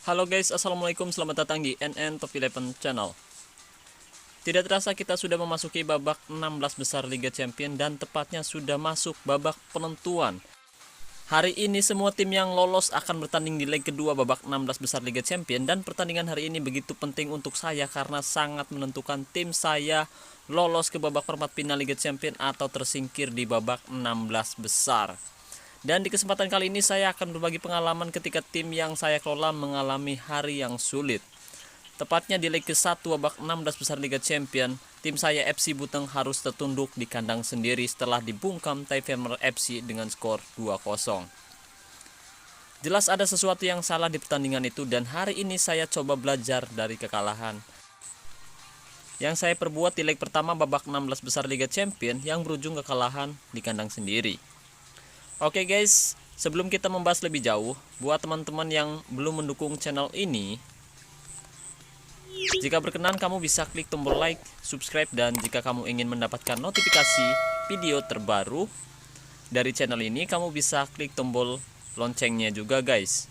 Halo guys, assalamualaikum, selamat datang di NN Top 11 Channel. Tidak terasa kita sudah memasuki babak 16 besar Liga Champions dan tepatnya sudah masuk babak penentuan. Hari ini semua tim yang lolos akan bertanding di leg kedua babak 16 besar Liga Champions, dan pertandingan hari ini begitu penting untuk saya karena sangat menentukan tim saya lolos ke babak perempat final Liga Champions atau tersingkir di babak 16 besar. Dan di kesempatan kali ini saya akan berbagi pengalaman ketika tim yang saya kelola mengalami hari yang sulit. Tepatnya di leg ke-1 babak 16 besar Liga Champions, tim saya FC Buteng harus tertunduk di kandang sendiri setelah dibungkam Taifemer FC dengan skor 2-0. Jelas ada sesuatu yang salah di pertandingan itu, dan hari ini saya coba belajar dari kekalahan yang saya perbuat di leg pertama babak 16 besar Liga Champions yang berujung kekalahan di kandang sendiri. Oke guys, sebelum kita membahas lebih jauh, buat teman-teman yang belum mendukung channel ini, jika berkenan kamu bisa klik tombol like, subscribe, dan jika kamu ingin mendapatkan notifikasi video terbaru dari channel ini, kamu bisa klik tombol loncengnya juga guys.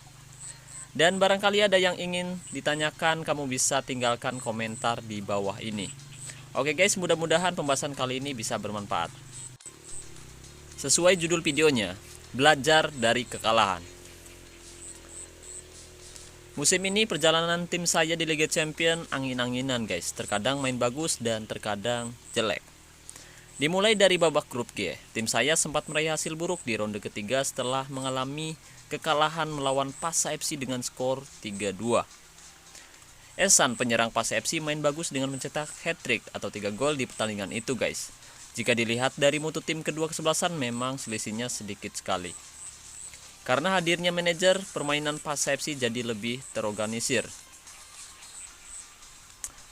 Dan barangkali ada yang ingin ditanyakan, kamu bisa tinggalkan komentar di bawah ini. Oke guys, mudah-mudahan pembahasan kali ini bisa bermanfaat. Sesuai judul videonya, belajar dari kekalahan. Musim ini perjalanan tim saya di Liga Champions angin-anginan guys. Terkadang main bagus dan terkadang jelek. Dimulai dari babak grup G, tim saya sempat meraih hasil buruk di ronde ketiga setelah mengalami kekalahan melawan Pasa FC dengan skor 3-2. Esan, penyerang Pasa FC, main bagus dengan mencetak hat-trick atau 3 gol di pertandingan itu guys. Jika dilihat dari mutu tim kedua kesebelasan, memang selisihnya sedikit sekali. Karena hadirnya manajer, permainan Pasa FC jadi lebih terorganisir.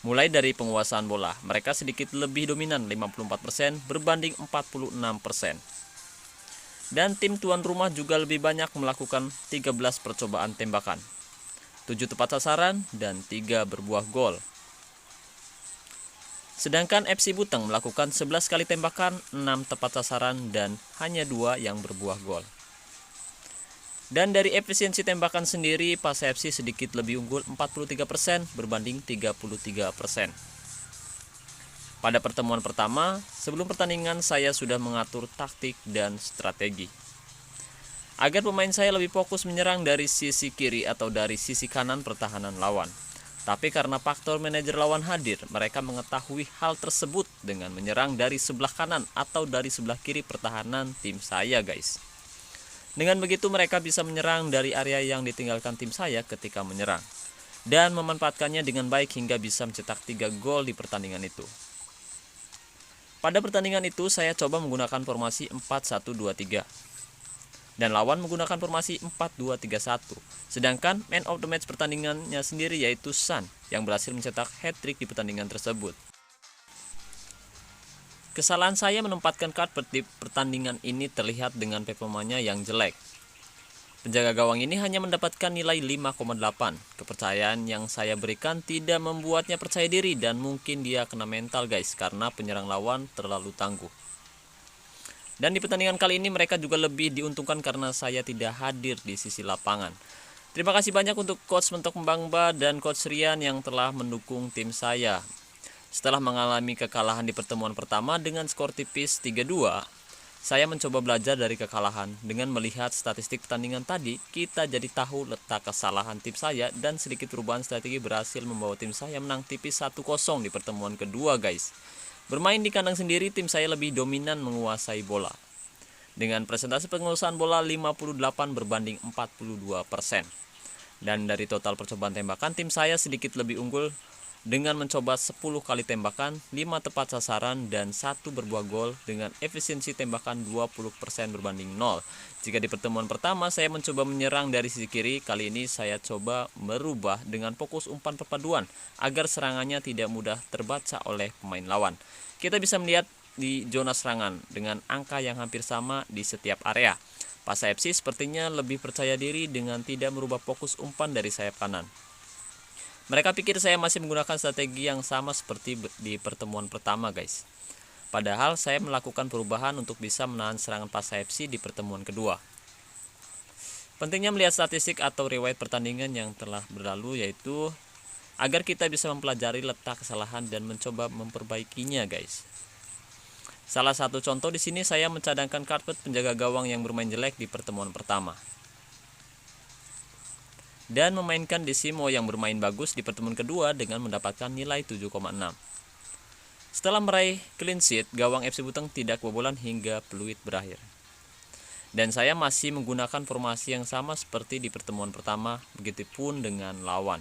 Mulai dari penguasaan bola, mereka sedikit lebih dominan 54% berbanding 46%. Dan tim tuan rumah juga lebih banyak melakukan 13 percobaan tembakan, 7 tepat sasaran dan 3 berbuah gol. Sedangkan FC Buteng melakukan 11 kali tembakan, 6 tepat sasaran, dan hanya 2 yang berbuah gol. Dan dari efisiensi tembakan sendiri, Pasa FC sedikit lebih unggul 43% berbanding 33%. Pada pertemuan pertama, sebelum pertandingan saya sudah mengatur taktik dan strategi agar pemain saya lebih fokus menyerang dari sisi kiri atau dari sisi kanan pertahanan lawan. Tapi karena faktor manajer lawan hadir, mereka mengetahui hal tersebut dengan menyerang dari sebelah kanan atau dari sebelah kiri pertahanan tim saya guys. Dengan begitu mereka bisa menyerang dari area yang ditinggalkan tim saya ketika menyerang, dan memanfaatkannya dengan baik hingga bisa mencetak 3 gol di pertandingan itu. Pada pertandingan itu saya coba menggunakan formasi 4-1-2-3. Dan lawan menggunakan formasi 4-2-3-1. Sedangkan man of the match pertandingannya sendiri yaitu San yang berhasil mencetak hat-trick di pertandingan tersebut. Kesalahan saya menempatkan kartu di pertandingan ini terlihat dengan performanya yang jelek. Penjaga gawang ini hanya mendapatkan nilai 5,8. Kepercayaan yang saya berikan tidak membuatnya percaya diri, dan mungkin dia kena mental guys karena penyerang lawan terlalu tangguh. Dan di pertandingan kali ini mereka juga lebih diuntungkan karena saya tidak hadir di sisi lapangan. Terima kasih banyak untuk Coach Mentok Mbangba dan Coach Rian yang telah mendukung tim saya. Setelah mengalami kekalahan di pertemuan pertama dengan skor tipis 3-2, saya mencoba belajar dari kekalahan. Dengan melihat statistik pertandingan tadi, kita jadi tahu letak kesalahan tim saya, dan sedikit perubahan strategi berhasil membawa tim saya menang tipis 1-0 di pertemuan kedua guys. Bermain di kandang sendiri, tim saya lebih dominan menguasai bola dengan presentasi penguasaan bola 58 berbanding 42%. Dan dari total percobaan tembakan, tim saya sedikit lebih unggul dengan mencoba 10 kali tembakan, 5 tepat sasaran, dan 1 berbuah gol dengan efisiensi tembakan 20% berbanding 0. Jika di pertemuan pertama saya mencoba menyerang dari sisi kiri, kali ini saya coba merubah dengan fokus umpan perpaduan agar serangannya tidak mudah terbaca oleh pemain lawan. Kita bisa melihat di zona serangan dengan angka yang hampir sama di setiap area. Pasa FC sepertinya lebih percaya diri dengan tidak merubah fokus umpan dari sayap kanan. Mereka pikir saya masih menggunakan strategi yang sama seperti di pertemuan pertama guys. Padahal saya melakukan perubahan untuk bisa menahan serangan Pasa FC di pertemuan kedua. Pentingnya melihat statistik atau riwayat pertandingan yang telah berlalu yaitu agar kita bisa mempelajari letak kesalahan dan mencoba memperbaikinya, guys. Salah satu contoh di sini saya mencadangkan karpet penjaga gawang yang bermain jelek di pertemuan pertama. Dan memainkan Desimo yang bermain bagus di pertemuan kedua dengan mendapatkan nilai 7,6. Setelah meraih clean sheet, gawang FC Buteng tidak kebobolan hingga peluit berakhir. Dan saya masih menggunakan formasi yang sama seperti di pertemuan pertama, begitupun dengan lawan.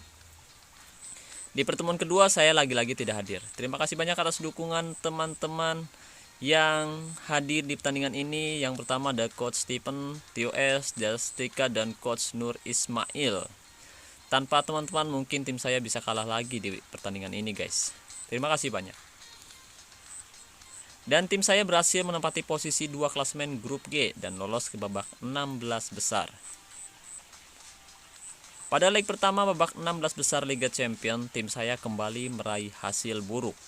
Di pertemuan kedua saya lagi-lagi tidak hadir. Terima kasih banyak atas dukungan teman-teman yang hadir di pertandingan ini. Yang pertama ada Coach Stephen, Tio S, Justika, dan Coach Nur Ismail. Tanpa teman-teman mungkin tim saya bisa kalah lagi di pertandingan ini, guys. Terima kasih banyak. Dan tim saya berhasil menempati posisi 2 klasemen grup G dan lolos ke babak 16 besar. Pada leg pertama babak 16 besar Liga Champion, tim saya kembali meraih hasil buruk.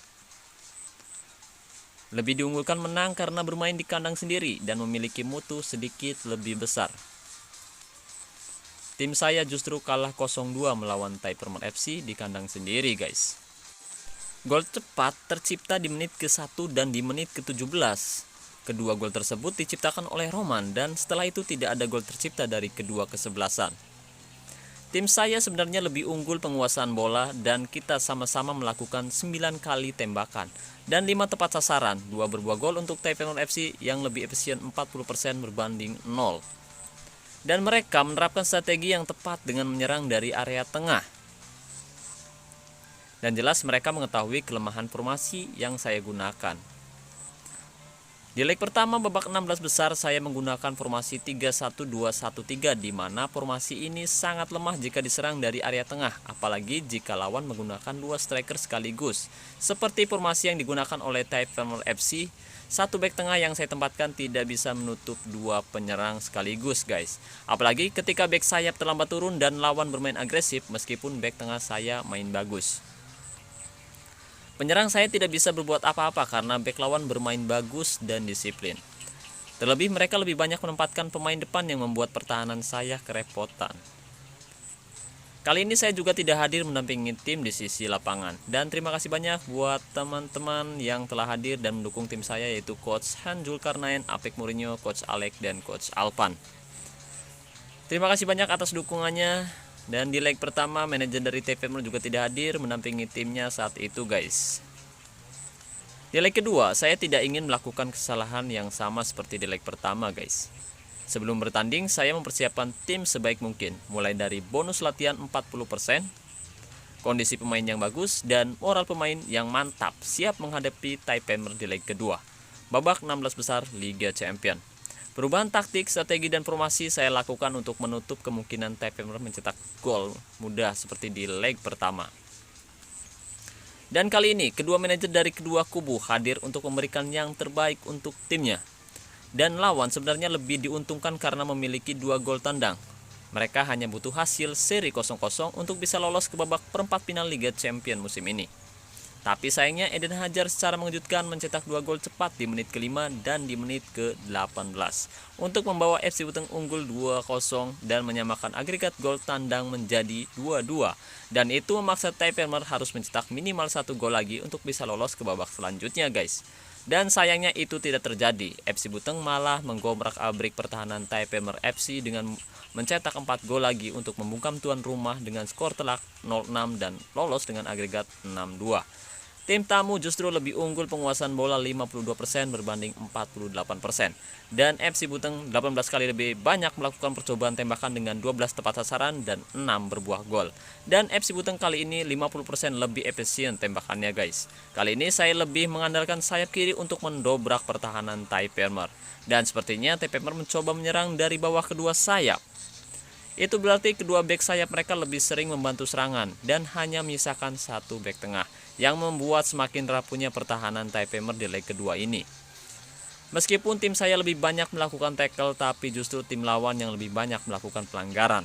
Lebih diunggulkan menang karena bermain di kandang sendiri dan memiliki mutu sedikit lebih besar. Tim saya justru kalah 0-2 melawan Taipermer FC di kandang sendiri, guys. Gol cepat tercipta di menit ke-1 dan di menit ke-17. Kedua gol tersebut diciptakan oleh Roman dan setelah itu tidak ada gol tercipta dari kedua kesebelasan. Tim saya sebenarnya lebih unggul penguasaan bola dan kita sama-sama melakukan 9 kali tembakan dan 5 tepat sasaran, 2 berbuah gol untuk Taipermer FC yang lebih efisien 40% berbanding 0. Dan mereka menerapkan strategi yang tepat dengan menyerang dari area tengah. Dan jelas mereka mengetahui kelemahan formasi yang saya gunakan. Di leg pertama babak 16 besar saya menggunakan formasi 3-1-2-1-3 di mana formasi ini sangat lemah jika diserang dari area tengah, apalagi jika lawan menggunakan 2 striker sekaligus. Seperti formasi yang digunakan oleh Taipermer FC, 1 bek tengah yang saya tempatkan tidak bisa menutup 2 penyerang sekaligus, guys. Apalagi ketika bek sayap terlambat turun dan lawan bermain agresif meskipun bek tengah saya main bagus. Penyerang saya tidak bisa berbuat apa-apa karena bek lawan bermain bagus dan disiplin. Terlebih mereka lebih banyak menempatkan pemain depan yang membuat pertahanan saya kerepotan. Kali ini saya juga tidak hadir mendampingi tim di sisi lapangan. Dan terima kasih banyak buat teman-teman yang telah hadir dan mendukung tim saya yaitu Coach Han Zulkarnain, Apek Mourinho, Coach Alek, dan Coach Alpan. Terima kasih banyak atas dukungannya. Dan di leg pertama manajer dari Taipermer juga tidak hadir mendampingi timnya saat itu, guys. Di leg kedua saya tidak ingin melakukan kesalahan yang sama seperti di leg pertama, guys. Sebelum bertanding saya mempersiapkan tim sebaik mungkin, mulai dari bonus latihan 40%, kondisi pemain yang bagus, dan moral pemain yang mantap siap menghadapi Taipermer di leg kedua, babak 16 besar Liga Champion. Perubahan taktik, strategi, dan formasi saya lakukan untuk menutup kemungkinan Taipermer mencetak gol mudah seperti di leg pertama. Dan kali ini, kedua manajer dari kedua kubu hadir untuk memberikan yang terbaik untuk timnya. Dan lawan sebenarnya lebih diuntungkan karena memiliki 2 gol tandang. Mereka hanya butuh hasil seri 0-0 untuk bisa lolos ke babak perempat final Liga Champion musim ini. Tapi sayangnya Eden Hazard secara mengejutkan mencetak 2 gol cepat di menit ke-5 dan di menit ke-18 untuk membawa FC Buteng unggul 2-0 dan menyamakan agregat gol tandang menjadi 2-2. Dan itu memaksa Taipermer harus mencetak minimal 1 gol lagi untuk bisa lolos ke babak selanjutnya, guys. Dan sayangnya itu tidak terjadi. FC Buteng malah menggobrak-abrik pertahanan Taipermer FC dengan mencetak 4 gol lagi untuk membungkam tuan rumah dengan skor telak 0-6 dan lolos dengan agregat 6-2. Tim tamu justru lebih unggul penguasaan bola 52% berbanding 48%. Dan FC Buteng 18 kali lebih banyak melakukan percobaan tembakan dengan 12 tepat sasaran dan 6 berbuah gol. Dan FC Buteng kali ini 50% lebih efisien tembakannya, guys. Kali ini saya lebih mengandalkan sayap kiri untuk mendobrak pertahanan Taipermer. Dan sepertinya Taipermer mencoba menyerang dari bawah kedua sayap. Itu berarti kedua bek sayap mereka lebih sering membantu serangan dan hanya menyisakan 1 bek tengah yang membuat semakin rapuhnya pertahanan Taipermer di leg kedua ini. Meskipun tim saya lebih banyak melakukan tackle, tapi justru tim lawan yang lebih banyak melakukan pelanggaran.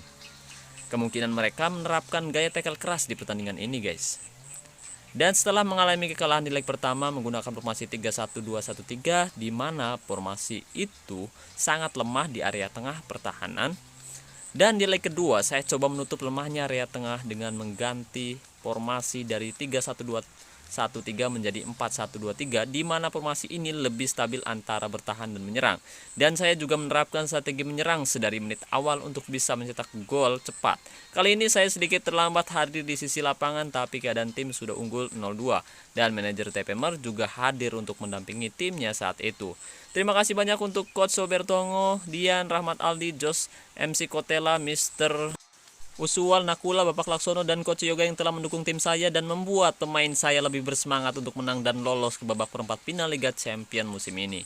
Kemungkinan mereka menerapkan gaya tackle keras di pertandingan ini, guys. Dan setelah mengalami kekalahan di leg pertama menggunakan formasi 3-1-2-1-3 di mana formasi itu sangat lemah di area tengah pertahanan, Dan di leg kedua saya coba menutup lemahnya area tengah dengan mengganti formasi dari 3-1-2-1-3 menjadi 4-1-2-3, di mana formasi ini lebih stabil antara bertahan dan menyerang. Dan saya juga menerapkan strategi menyerang sedari menit awal untuk bisa mencetak gol cepat. Kali ini saya sedikit terlambat hadir di sisi lapangan, tapi keadaan tim sudah unggul 0-2 dan manajer TPMer juga hadir untuk mendampingi timnya saat itu. Terima kasih banyak untuk Coach Sobertongo, Dian, Rahmat Aldi, Jos, MC Kotela, Mr. Usual, Nakula, Bapak Laksono, dan Coach Yoga yang telah mendukung tim saya dan membuat pemain saya lebih bersemangat untuk menang dan lolos ke babak perempat final Liga Champion musim ini.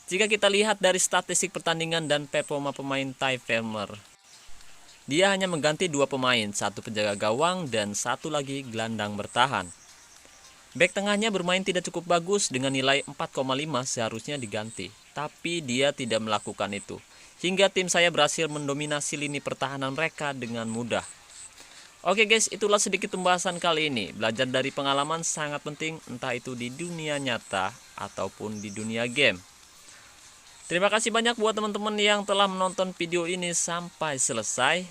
Jika kita lihat dari statistik pertandingan dan performa pemain TPMer, dia hanya mengganti 2 pemain, 1 penjaga gawang dan 1 lagi gelandang bertahan. Bek tengahnya bermain tidak cukup bagus dengan nilai 4,5, seharusnya diganti, tapi dia tidak melakukan itu. Hingga tim saya berhasil mendominasi lini pertahanan mereka dengan mudah. Oke guys, itulah sedikit pembahasan kali ini. Belajar dari pengalaman sangat penting, entah itu di dunia nyata ataupun di dunia game. Terima kasih banyak buat teman-teman yang telah menonton video ini sampai selesai.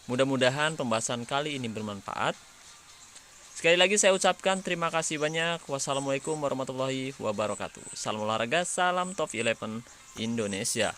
Mudah-mudahan pembahasan kali ini bermanfaat. Sekali lagi saya ucapkan terima kasih banyak. Wassalamualaikum warahmatullahi wabarakatuh. Salam olahraga, salam Top 11 Indonesia.